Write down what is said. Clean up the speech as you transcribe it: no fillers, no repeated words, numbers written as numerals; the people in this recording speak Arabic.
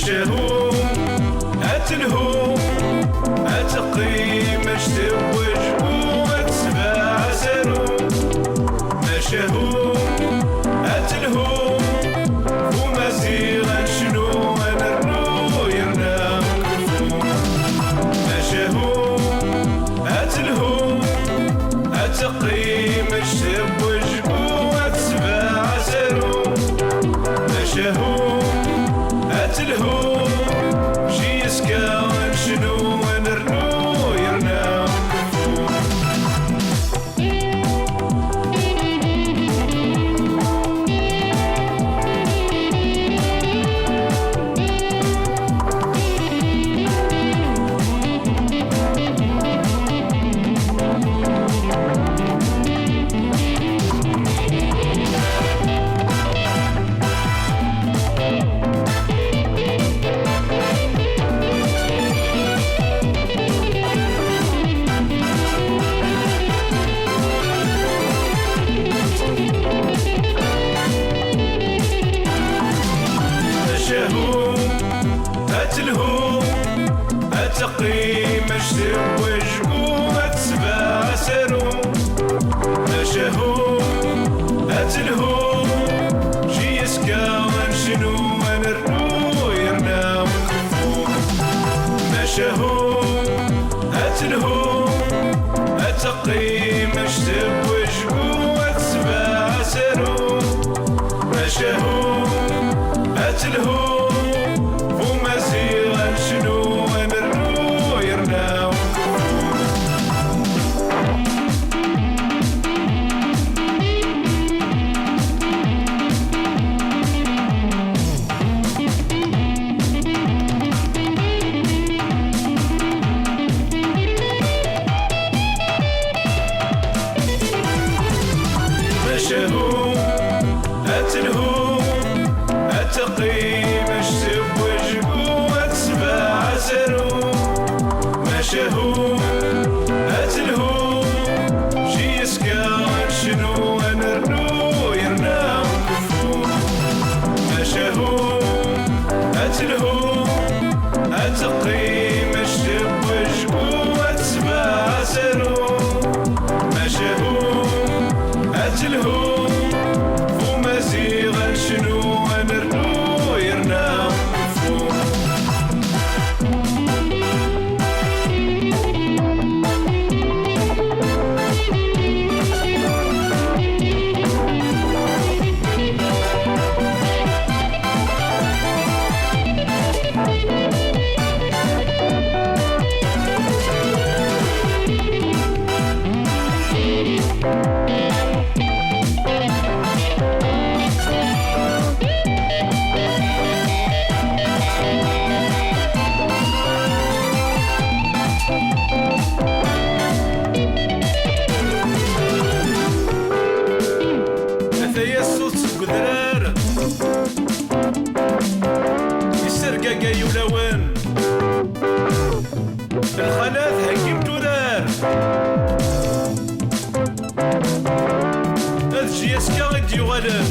مشاهو أتلهو أتقيم أشتوج وأتسبع سارو مشاهو أتلهو وما زيغا شنو أنا الرو يرنا كفو مشاهو أتلهو أتقيم أشتوج وأتسبع سارو مشاهو أتلهو شي يسكن شنو ونرنو يرنا كفو مشاهو أتلهو أتقيم أشتوج وأتسبع سارو مشاهو أتلهو شي يسكن شنو أنا الرو يرنا كفو مشاهو أتلهو أتقيم أشتوج وأتسبع سارو مشاهو أتلهو وما زيغا شنو أنا الرو يرنا مشاهو أتلهو أتقيم أشتوج وأتسبع سارو مشاهو أتلهو شي يسكن شنو أنا الرو يرنا كفو مشاهو أتلهو أتقيم أشتوج وأتسبع سارو مشاهو أتلهو وما زيغا شنو أنا الرو يرنا كفو أثايا الصوت قدرار يسرقا يولوان الخلاف هكيم تورار هاد جياسكا غيد يغالان